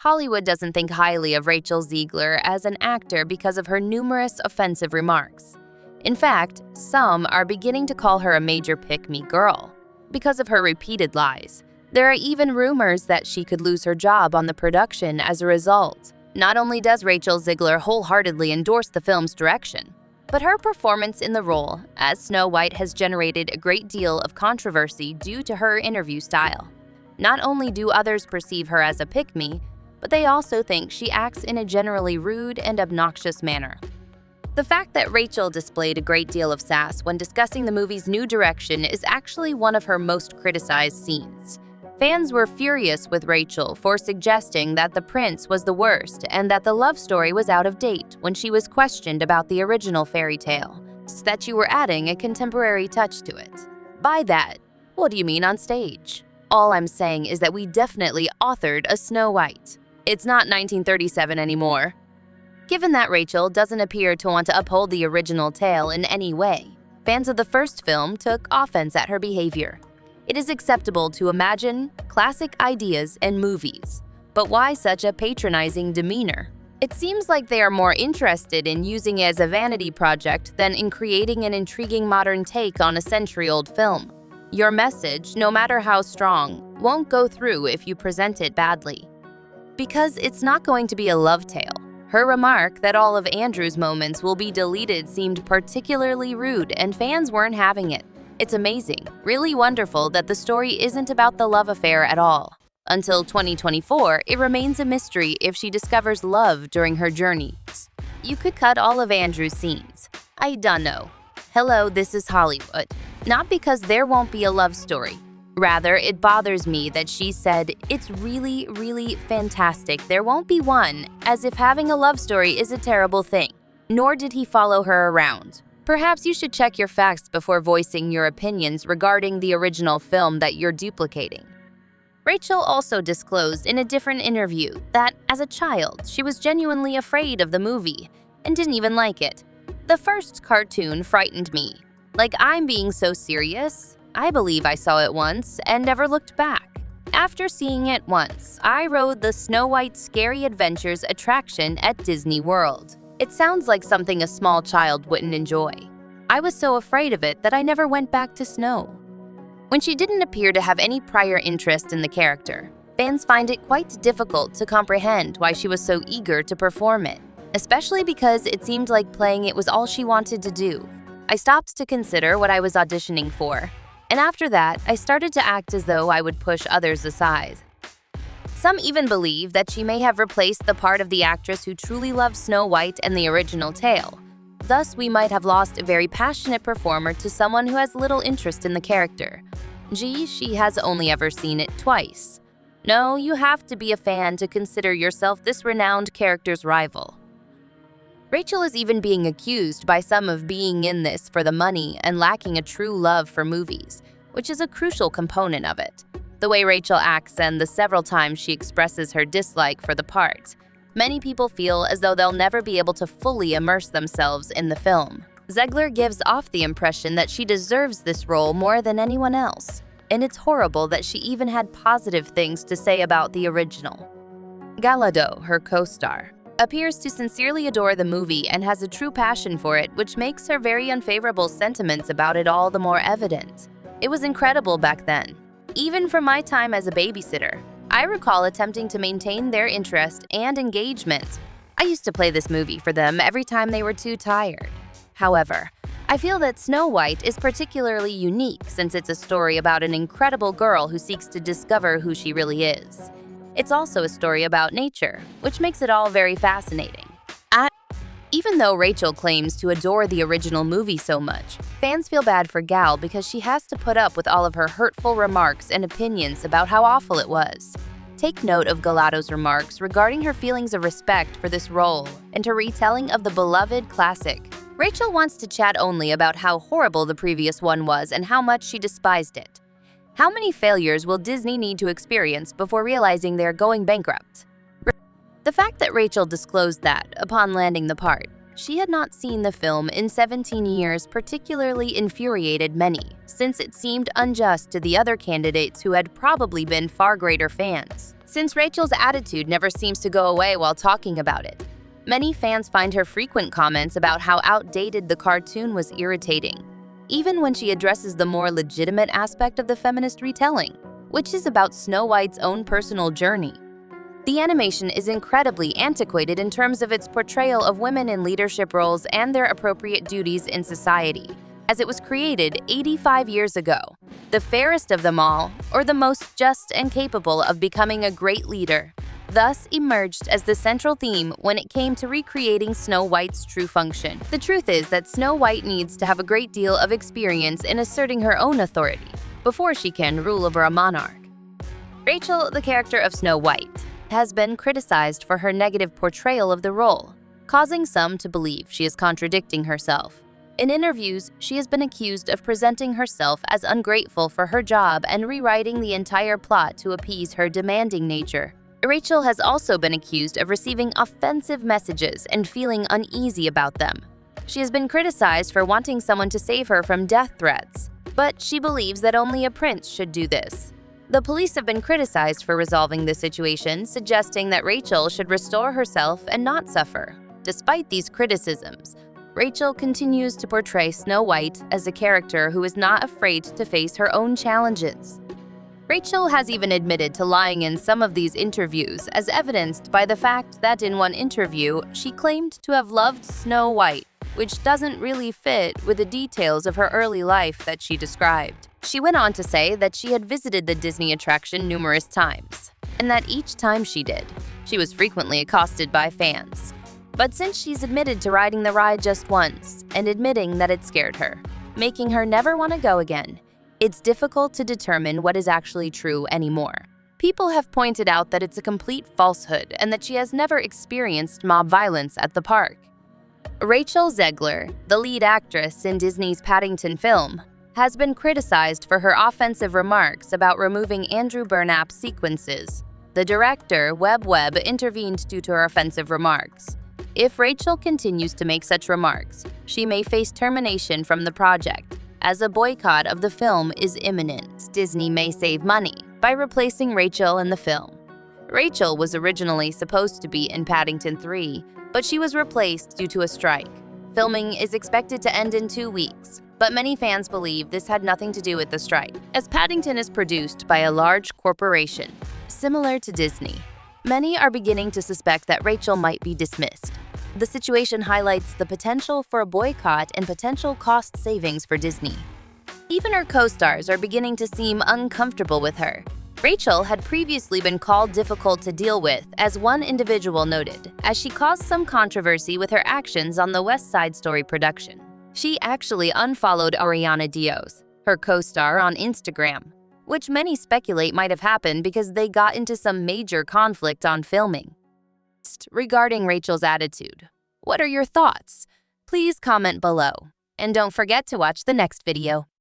Hollywood doesn't think highly of Rachel Zegler as an actor because of her numerous offensive remarks. In fact, some are beginning to call her a major pick-me girl because of her repeated lies. There are even rumors that she could lose her job on the production as a result. Not only does Rachel Ziggler wholeheartedly endorse the film's direction, but her performance in the role as Snow White has generated a great deal of controversy due to her interview style. Not only do others perceive her as a pick-me, but they also think she acts in a generally rude and obnoxious manner. The fact that Rachel displayed a great deal of sass when discussing the movie's new direction is actually one of her most criticized scenes. Fans were furious with Rachel for suggesting that the prince was the worst and that the love story was out of date when she was questioned about the original fairy tale, that you were adding a contemporary touch to it. By that, what do you mean on stage? All I'm saying is that we definitely authored a Snow White. It's not 1937 anymore. Given that Rachel doesn't appear to want to uphold the original tale in any way, fans of the first film took offense at her behavior. It is acceptable to imagine classic ideas and movies, but why such a patronizing demeanor? It seems like they are more interested in using it as a vanity project than in creating an intriguing modern take on a century-old film. Your message, no matter how strong, won't go through if you present it badly. Because it's not going to be a love tale. Her remark that all of Andrew's moments will be deleted seemed particularly rude, and fans weren't having it. It's amazing, really wonderful that the story isn't about the love affair at all. Until 2024, it remains a mystery if she discovers love during her journey. You could cut all of Andrew's scenes. I don't know. Hello, this is Hollywood. Not because there won't be a love story. Rather, it bothers me that she said, "It's really, really fantastic. There won't be one," as if having a love story is a terrible thing. Nor did he follow her around. Perhaps you should check your facts before voicing your opinions regarding the original film that you're duplicating. Rachel also disclosed in a different interview that, as a child, she was genuinely afraid of the movie and didn't even like it. "The first cartoon frightened me. Like, I'm being so serious? I believe I saw it once and never looked back. After seeing it once, I rode the Snow White Scary Adventures attraction at Disney World. It sounds like something a small child wouldn't enjoy. I was so afraid of it that I never went back to snow." When she didn't appear to have any prior interest in the character, fans find it quite difficult to comprehend why she was so eager to perform it, especially because it seemed like playing it was all she wanted to do. "I stopped to consider what I was auditioning for. And after that, I started to act as though I would push others aside." Some even believe that she may have replaced the part of the actress who truly loved Snow White and the original tale. Thus, we might have lost a very passionate performer to someone who has little interest in the character. Gee, she has only ever seen it twice. No, you have to be a fan to consider yourself this renowned character's rival. Rachel is even being accused by some of being in this for the money and lacking a true love for movies, which is a crucial component of it. The way Rachel acts and the several times she expresses her dislike for the part, many people feel as though they'll never be able to fully immerse themselves in the film. Zegler gives off the impression that she deserves this role more than anyone else, and it's horrible that she even had positive things to say about the original. Galado, her co-star, appears to sincerely adore the movie and has a true passion for it, which makes her very unfavorable sentiments about it all the more evident. It was incredible back then. Even from my time as a babysitter, I recall attempting to maintain their interest and engagement. I used to play this movie for them every time they were too tired. However, I feel that Snow White is particularly unique since it's a story about an incredible girl who seeks to discover who she really is. It's also a story about nature, which makes it all very fascinating. Even though Rachel claims to adore the original movie so much, fans feel bad for Gal because she has to put up with all of her hurtful remarks and opinions about how awful it was. Take note of Galado's remarks regarding her feelings of respect for this role and her retelling of the beloved classic. Rachel wants to chat only about how horrible the previous one was and how much she despised it. How many failures will Disney need to experience before realizing they're going bankrupt? The fact that Rachel disclosed that, upon landing the part, she had not seen the film in 17 years particularly infuriated many, since it seemed unjust to the other candidates who had probably been far greater fans. Since Rachel's attitude never seems to go away while talking about it, many fans find her frequent comments about how outdated the cartoon was irritating, even when she addresses the more legitimate aspect of the feminist retelling, which is about Snow White's own personal journey. The animation is incredibly antiquated in terms of its portrayal of women in leadership roles and their appropriate duties in society, as it was created 85 years ago. The fairest of them all, or the most just and capable of becoming a great leader, thus emerged as the central theme when it came to recreating Snow White's true function. The truth is that Snow White needs to have a great deal of experience in asserting her own authority before she can rule over a monarch. Rachel, the character of Snow White, has been criticized for her negative portrayal of the role, causing some to believe she is contradicting herself. In interviews, she has been accused of presenting herself as ungrateful for her job and rewriting the entire plot to appease her demanding nature. Rachel has also been accused of receiving offensive messages and feeling uneasy about them. She has been criticized for wanting someone to save her from death threats, but she believes that only a prince should do this. The police have been criticized for resolving the situation, suggesting that Rachel should restore herself and not suffer. Despite these criticisms, Rachel continues to portray Snow White as a character who is not afraid to face her own challenges. Rachel has even admitted to lying in some of these interviews, as evidenced by the fact that in one interview, she claimed to have loved Snow White, which doesn't really fit with the details of her early life that she described. She went on to say that she had visited the Disney attraction numerous times, and that each time she did, she was frequently accosted by fans. But since she's admitted to riding the ride just once and admitting that it scared her, making her never want to go again, it's difficult to determine what is actually true anymore. People have pointed out that it's a complete falsehood and that she has never experienced mob violence at the park. Rachel Zegler, the lead actress in Disney's Paddington film, has been criticized for her offensive remarks about removing Andrew Burnap's sequences. The director, Webb, intervened due to her offensive remarks. If Rachel continues to make such remarks, she may face termination from the project, as a boycott of the film is imminent. Disney may save money by replacing Rachel in the film. Rachel was originally supposed to be in Paddington 3, but she was replaced due to a strike. Filming is expected to end in 2 weeks, but many fans believe this had nothing to do with the strike, as Paddington is produced by a large corporation, similar to Disney. Many are beginning to suspect that Rachel might be dismissed. The situation highlights the potential for a boycott and potential cost savings for Disney. Even her co-stars are beginning to seem uncomfortable with her. Rachel had previously been called difficult to deal with, as one individual noted, as she caused some controversy with her actions on the West Side Story production. She actually unfollowed Ariana Diaz, her co-star, on Instagram, which many speculate might have happened because they got into some major conflict on filming. Regarding Rachel's attitude, what are your thoughts? Please comment below, and don't forget to watch the next video.